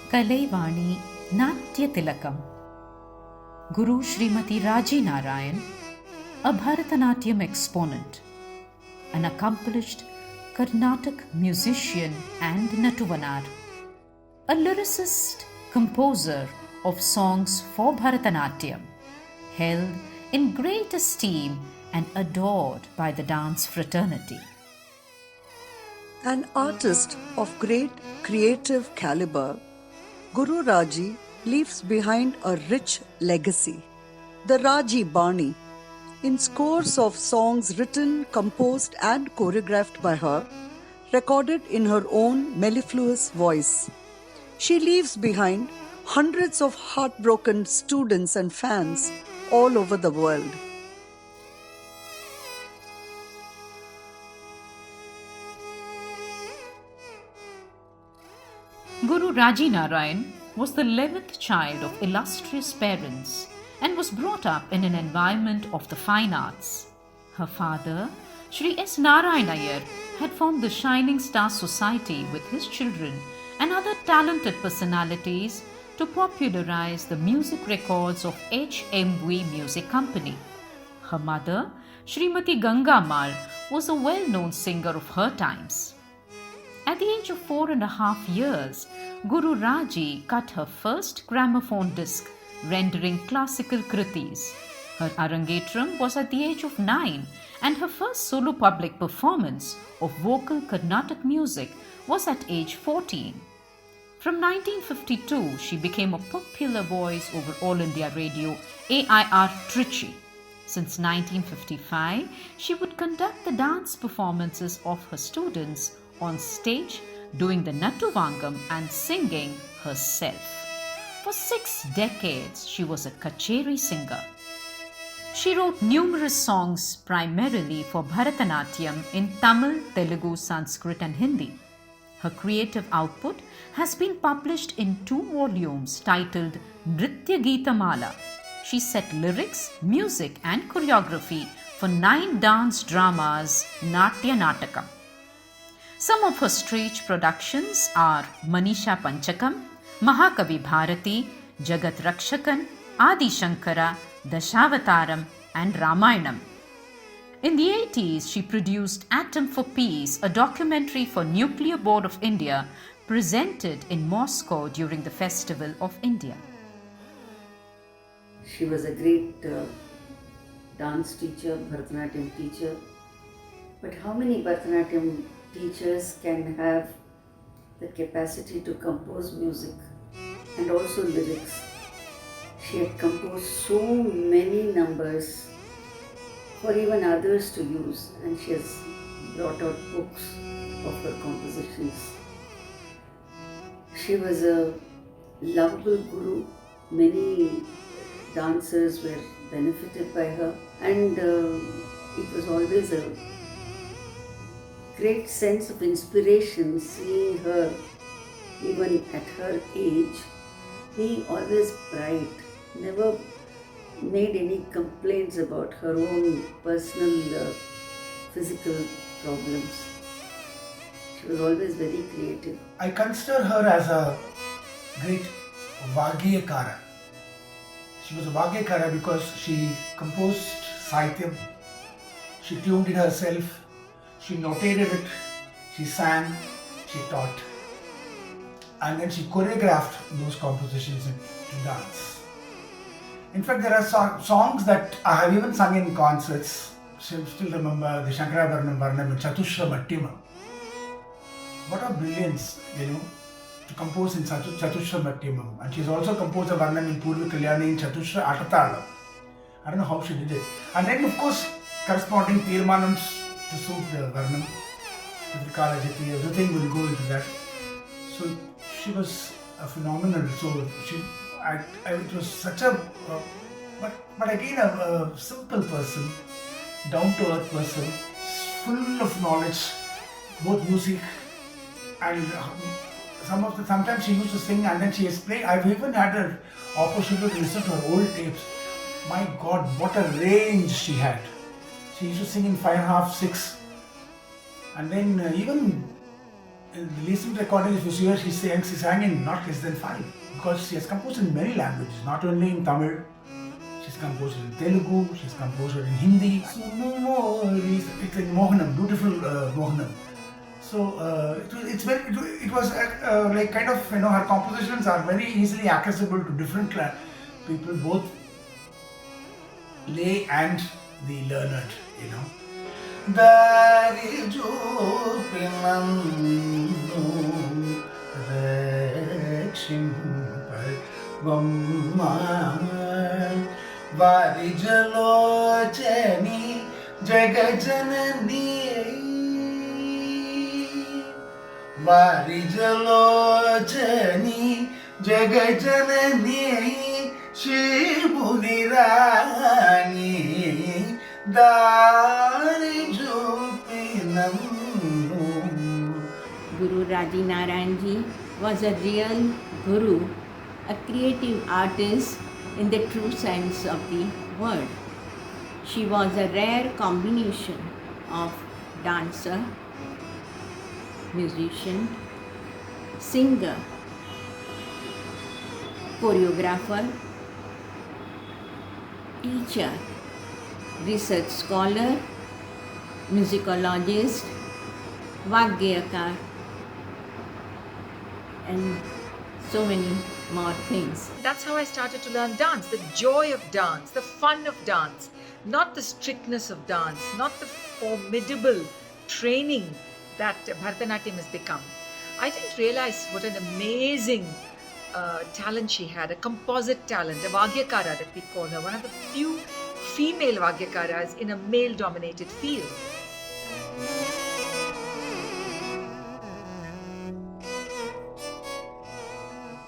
Kalaivani Natya Tilakam. Guru Srimati Rajee Narayan, a Bharatanatyam exponent, an accomplished Carnatic musician and Natuvanar, a lyricist, composer of songs for Bharatanatyam, held in great esteem and adored by the dance fraternity. An artist of great creative caliber, Guru Rajee leaves behind a rich legacy. The Rajee Bani, in scores of songs written, composed and choreographed by her, recorded in her own mellifluous voice. She leaves behind hundreds of heartbroken students and fans all over the world. Guru Rajee Narayan was the 11th child of illustrious parents and was brought up in an environment of the fine arts. Her father, Sri S. Narayan Iyer, had formed the Shining Star Society with his children and other talented personalities to popularize the music records of HMV Music Company. Her mother, Srimati Gangamal, was a well-known singer of her times. At the age of 4.5 years, Guru Rajee cut her first gramophone disc, rendering classical kritis. Her arangetram was at the age of 9, and her first solo public performance of vocal Carnatic music was at age 14. From 1952, she became a popular voice over All India Radio AIR Trichy. Since 1955, she would conduct the dance performances of her students on stage, doing the Nattuvangam and singing herself. For 6 decades, she was a kacheri singer. She wrote numerous songs primarily for Bharatanatyam in Tamil, Telugu, Sanskrit and Hindi. Her creative output has been published in 2 volumes titled Nritya Geethanjali. She set lyrics, music and choreography for 9 dance dramas, Natya Natakam. Some of her stage productions are Manisha Panchakam, Mahakavi Bharati, Jagat Rakshakan, Adi Shankara, Dashavataram and Ramayanam. In the 80s, she produced Atom for Peace, a documentary for Nuclear Board of India presented in Moscow during the Festival of India. She was a great dance teacher, Bharatanatyam teacher. But how many Bharatanatyam teachers can have the capacity to compose music and also lyrics? She had composed so many numbers for even others to use, and she has brought out books of her compositions. She was a lovable guru. Many dancers were benefited by her, and it was always a great sense of inspiration seeing her, even at her age, being always bright, never made any complaints about her own personal physical problems. She was always very creative. I consider her as a great Vagyakara. She was a Vagyakara because she composed Sahityam, she tuned it herself, she notated it, she sang, she taught, and then she choreographed those compositions to dance. In fact, there are songs that I have even sung in concerts. Still remember the Shankarabharanam Varnam and Chatushra Mattima. What a brilliance, to compose in Chatushra Mattimam. And she's also composed a Varnam in Purva Kalyani in Chatushra Atatalam. I don't know how she did it. And then, of course, corresponding Tirmanams to suit the Varnam, Trikalajati, everything will go into that. So she was a phenomenal. So it was such a, but again a simple person, down to earth person, full of knowledge, both music and sometimes she used to sing and then she explained. I've even had an opportunity to listen to her old tapes. My God, what a range she had. She used to sing in 5.5, 6. And then even in the recent recording, if you see her, she sang in not less than 5. Because she has composed in many languages, not only in Tamil. She's composed in Telugu, she's composed in Hindi. So no more, it's in Mohanam, beautiful Mohanam. So it was like kind of, her compositions are very easily accessible to different people, both lay and the learned, Dari చూపినందు రక్షింపవమ్మా వారిజలోచని జగజనని వారిజలోచని జగజనని శివుని రాణి దారి చూపినందు. Guru Rajee Narayan ji was a real guru, a creative artist in the true sense of the word. She was a rare combination of dancer, musician, singer, choreographer, teacher, research scholar, musicologist, Vagyakar, and so many more things. That's how I started to learn dance, the joy of dance, the fun of dance, not the strictness of dance, not the formidable training that Bharatanatyam has become. I didn't realize what an amazing talent she had, a composite talent, a Vagyakara that we call her, one of the few female Vagyakaras in a male-dominated field.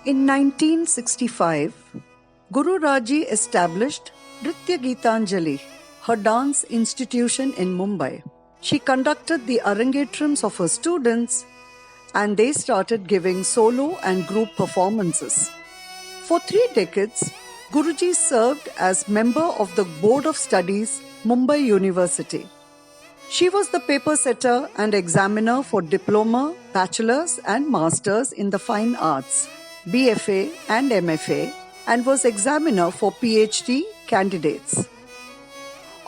In 1965, Guru Rajee established Nritya Geethanjali, her dance institution in Mumbai. She conducted the arangetrams of her students and they started giving solo and group performances. For 3 decades, Guruji served as member of the Board of Studies, Mumbai University. She was the paper setter and examiner for diploma, bachelor's and master's in the fine arts, BFA and MFA, and was examiner for PhD candidates.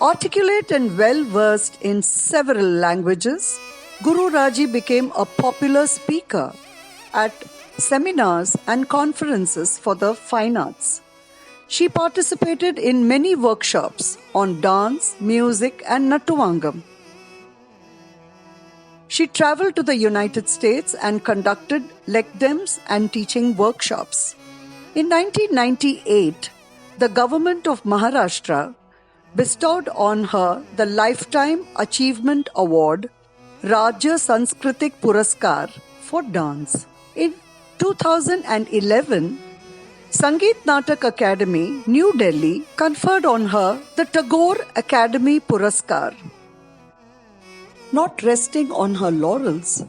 Articulate and well-versed in several languages, Guru Rajee became a popular speaker at seminars and conferences for the fine arts. She participated in many workshops on dance, music and Nattuvangam. She traveled to the United States and conducted lectures and teaching workshops. In 1998, the government of Maharashtra bestowed on her the Lifetime Achievement Award, Rajya Sanskritik Puraskar for dance. In 2011, Sangeet Natak Academy, New Delhi, conferred on her the Tagore Academy Puraskar. Not resting on her laurels,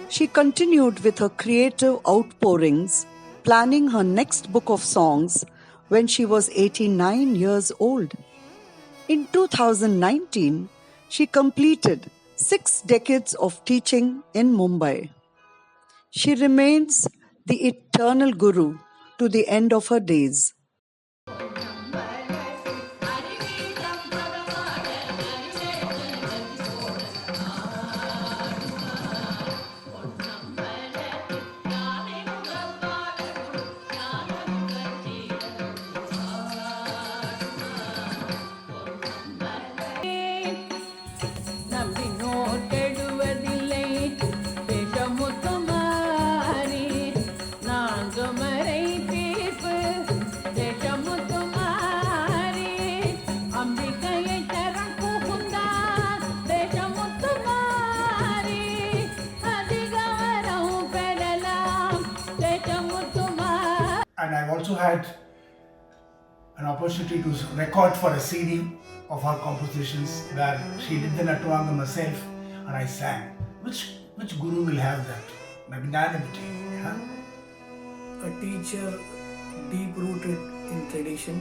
she continued with her creative outpourings, planning her next book of songs when she was 89 years old. In 2019, she completed 6 decades of teaching in Mumbai. She remains the eternal guru to the end of her days. And I've also had an opportunity to record for a CD of her compositions where she did the Nattuvangam herself and I sang. Which guru will have that magnanimity? Huh? a teacher deep rooted in tradition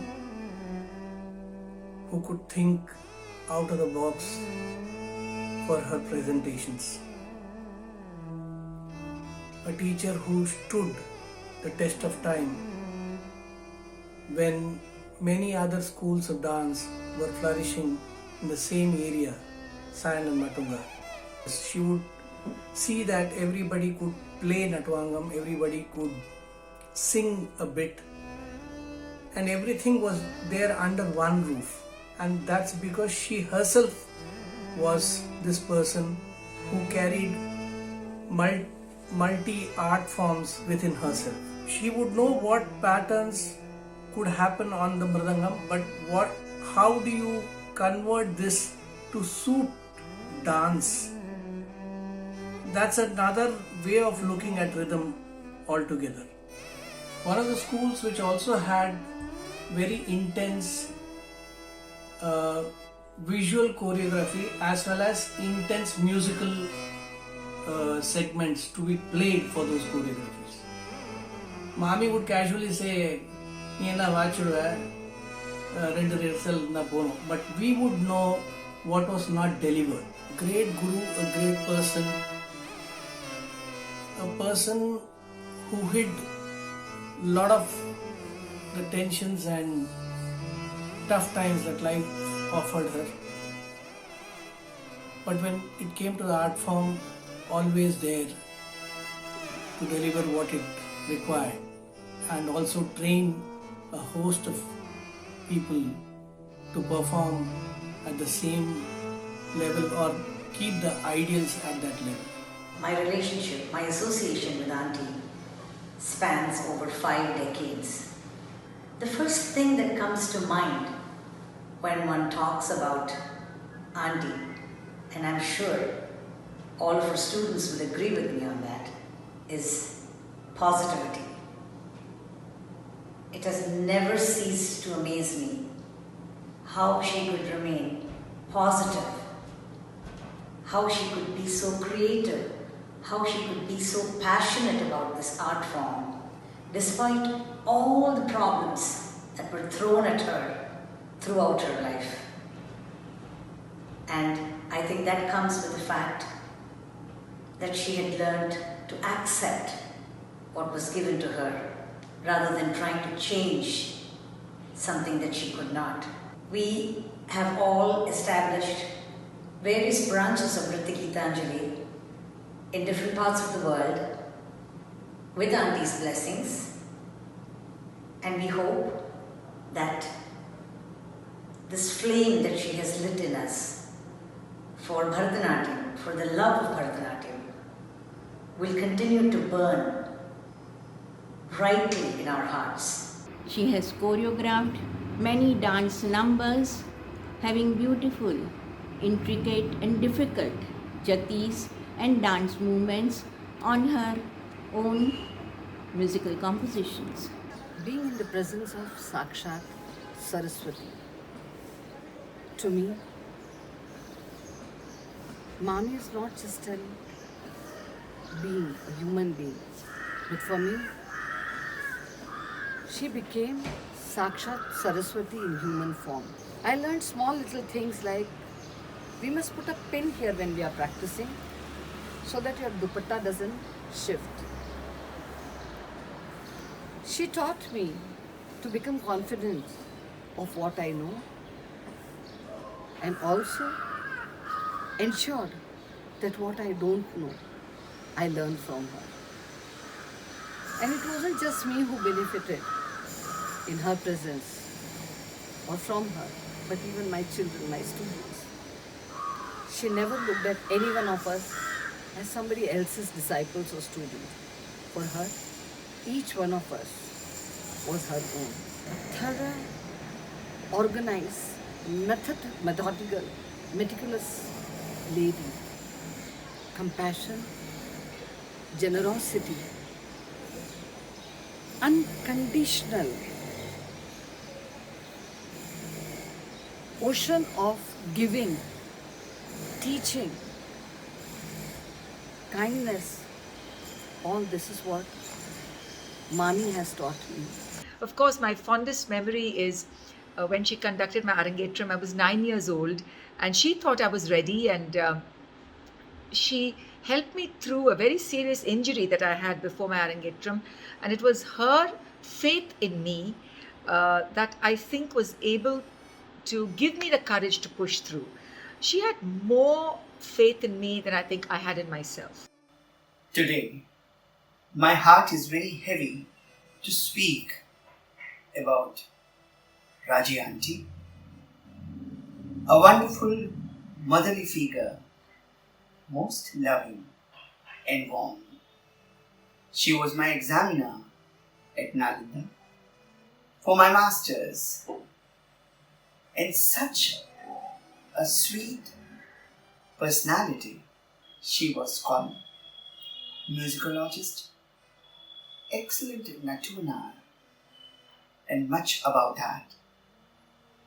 who could think out of the box for her presentations. A teacher who stood the test of time when many other schools of dance were flourishing in the same area, Sayan and Matunga. She would see that everybody could play Natwangam, everybody could sing a bit, and everything was there under one roof. And that's because she herself was this person who carried multi art forms within herself. She would know what patterns could happen on the mridangam, but how do you convert this to suit dance? That's another way of looking at rhythm altogether. One of the schools which also had very intense visual choreography as well as intense musical segments to be played for those choreographies. Mami would casually say, but we would know what was not delivered. Great guru, a great person, a person who hid a lot of the tensions and tough times that life offered her. But when it came to the art form, always there to deliver what it required, and also train a host of people to perform at the same level or keep the ideals at that level. My relationship, my association with Auntie spans over 5 decades. The first thing that comes to mind when one talks about Auntie, and I'm sure all of her students would agree with me on that, is positivity. It has never ceased to amaze me how she could remain positive, how she could be so creative, how she could be so passionate about this art form, despite all the problems that were thrown at her throughout her life. And I think that comes with the fact that she had learned to accept what was given to her rather than trying to change something that she could not. We have all established various branches of Nritya Geethanjali in different parts of the world with Auntie's blessings, and we hope that this flame that she has lit in us for Bharatanatyam, for the love of Bharatanatyam, will continue to burn brightly in our hearts. She has choreographed many dance numbers having beautiful, intricate and difficult jatis and dance movements on her own musical compositions. Being in the presence of Sakshat Saraswati, to me, Mami is not just a being, a human being, but for me, she became Sakshat Saraswati in human form. I learned small little things like we must put a pin here when we are practicing so that your dupatta doesn't shift. She taught me to become confident of what I know and also ensured that what I don't know, I learned from her. And it wasn't just me who benefited in her presence or from her, but even my children, my students. She never looked at any one of us as somebody else's disciples or students. For her, each one of us was her own. A thorough, organized, methodical, meticulous lady. Compassion, generosity, unconditional ocean of giving, teaching, kindness. All this is what Mami has taught me. Of course, my fondest memory is when she conducted my Arangetram. I was 9 years old, and she thought I was ready, and she helped me through a very serious injury that I had before my Arangetram. And it was her faith in me that I think was able to give me the courage to push through. She had more faith in me than I think I had in myself. Today, my heart is very heavy to speak about Rajee Auntie, a wonderful motherly figure, most loving and warm. She was my examiner at Nalanda for my masters, and such a sweet personality. She was calm, musicologist, excellent at Natuna, and much above that,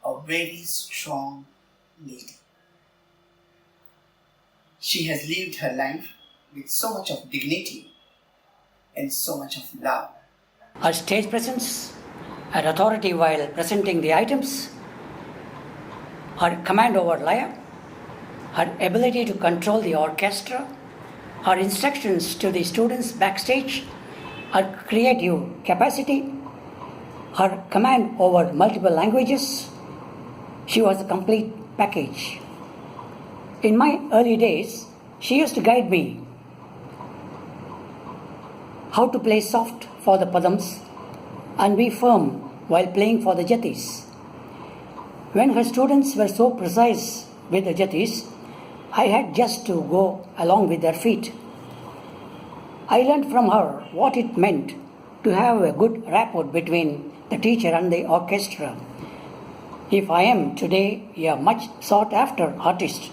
a very strong lady. She has lived her life with so much of dignity and so much of love. Her stage presence, her authority while presenting the items, her command over lyre, her ability to control the orchestra, her instructions to the students backstage, her creative capacity, her command over multiple languages. She was a complete package. In my early days, she used to guide me how to play soft for the padams and be firm while playing for the jatis. When her students were so precise with the jatis, I had just to go along with their feet. I learned from her what it meant to have a good rapport between the teacher and the orchestra. If I am today a much sought after artist,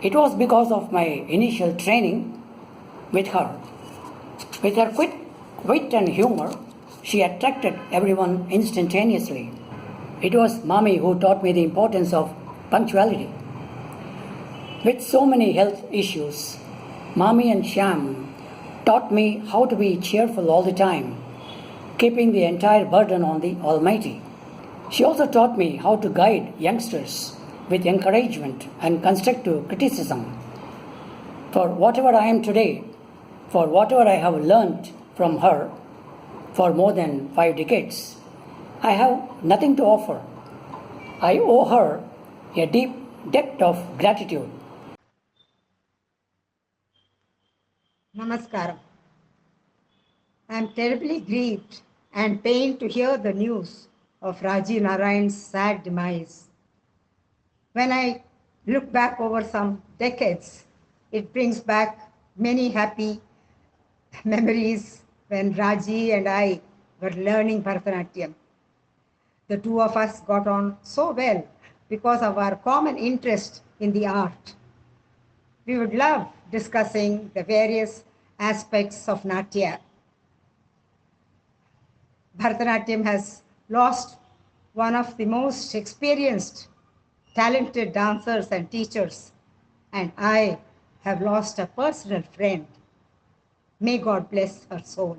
it was because of my initial training with her. With her quick wit and humor, she attracted everyone instantaneously. It was Mami who taught me the importance of punctuality. With so many health issues, Mami and Sham taught me how to be cheerful all the time, keeping the entire burden on the Almighty. She also taught me how to guide youngsters with encouragement and constructive criticism. For whatever I am today, for whatever I have learnt from her for more than 5 decades, I have nothing to offer. I owe her a deep debt of gratitude. Namaskaram. I am terribly grieved and pained to hear the news of Rajee Narayan's sad demise. When I look back over some decades, it brings back many happy memories when Rajee and I were learning Bharatanatyam. The two of us got on so well because of our common interest in the art. We would love discussing the various aspects of Natya. Bharatanatyam has lost one of the most experienced, talented dancers and teachers, and I have lost a personal friend. May God bless her soul.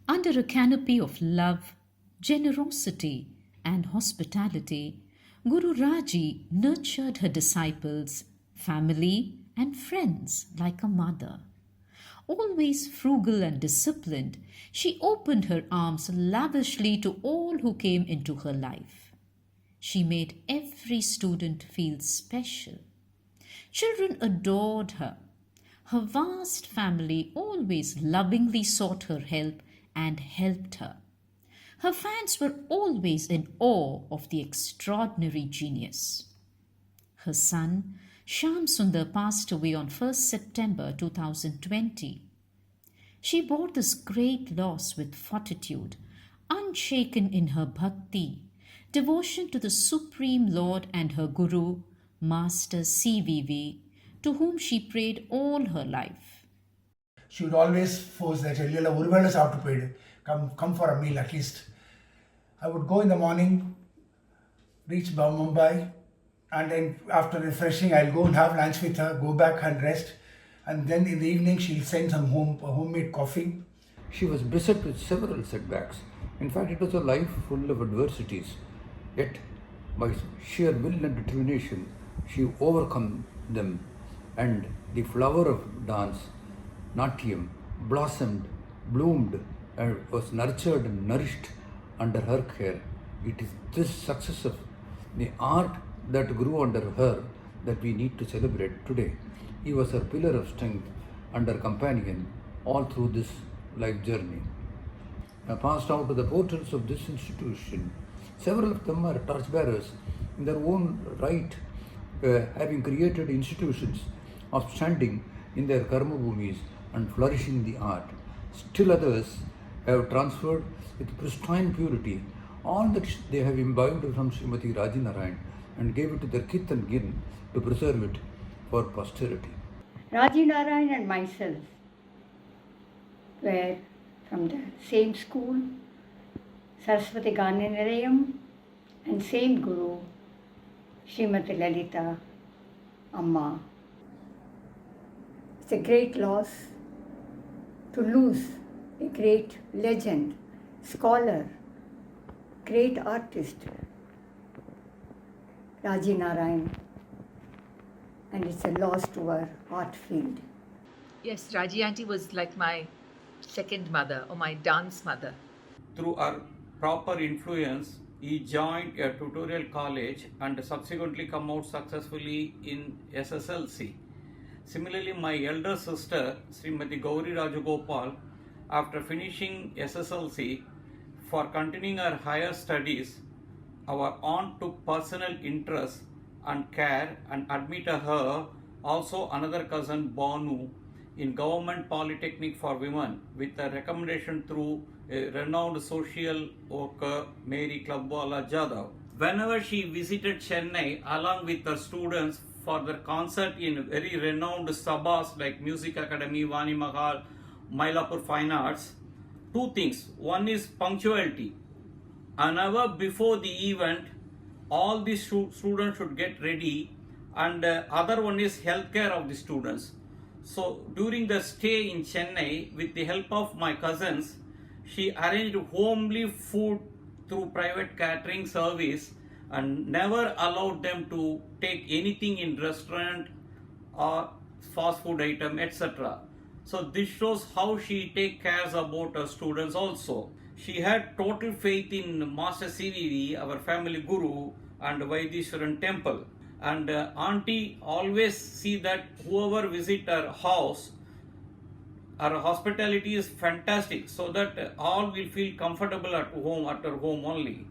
Under a canopy of love, generosity, and hospitality, Guru Rajee nurtured her disciples, family, and friends like a mother. Always frugal and disciplined, she opened her arms lavishly to all who came into her life. She made every student feel special. Children adored her. Her vast family always lovingly sought her help and helped her. Her fans were always in awe of the extraordinary genius. Her son, Shyam Sundar, passed away on 1st September 2020. She bore this great loss with fortitude, unshaken in her bhakti, devotion to the Supreme Lord and her Guru, Master CVV, to whom she prayed all her life. She would always force that come for a meal at least. I would go in the morning, reach Mumbai, and then after refreshing, I'll go and have lunch with her, go back and rest. and then in the evening she'll send some homemade coffee. She was beset with several setbacks. In fact, it was a life full of adversities. Yet, by sheer will and determination, she overcome them, and the flower of dance, Natyam, blossomed, bloomed, and was nurtured and nourished under her care. It is this success of the art that grew under her that we need to celebrate today. He was her pillar of strength and her companion all through this life journey. I passed out to the portals of this institution. Several of them are torchbearers in their own right, having created institutions of standing in their karma bhumis and flourishing the art. Still others have transferred with pristine purity all that they have imbibed from Srimati Rajee Narayan and gave it to their kith and kin to preserve it for posterity. Rajee Narayan and myself were from the same school, Saraswati Gana Nilayam, and same Guru, Srimati Lalita Amma. It's a great loss to lose a great legend, scholar, great artist, Rajee Narayan, and it's a loss to our art field. Yes, Rajee auntie was like my second mother or my dance mother. Through our proper influence, he joined a tutorial college and subsequently come out successfully in SSLC. Similarly, my elder sister, Srimati Gauri Rajagopal, after finishing SSLC, for continuing her higher studies, our aunt took personal interest and care and admitted her, also another cousin Banu, in Government Polytechnic for Women with a recommendation through a renowned social worker Mary Clubwala Jadhav. Whenever she visited Chennai along with her students for their concert in very renowned sabhas like Music Academy, Vani Mahal, Mylapore Fine Arts, two things. One is punctuality. An hour before the event, all the students should get ready, and other one is healthcare of the students. So during the stay in Chennai, with the help of my cousins, she arranged homely food through private catering service and never allowed them to take anything in restaurant or fast food item, etc. So this shows how she take cares about her students also. She had total faith in Master CVV, our family guru, and Vaidishwaran temple. And auntie always see that whoever visit her house, her hospitality is fantastic, so that all will feel comfortable at home, at her home only.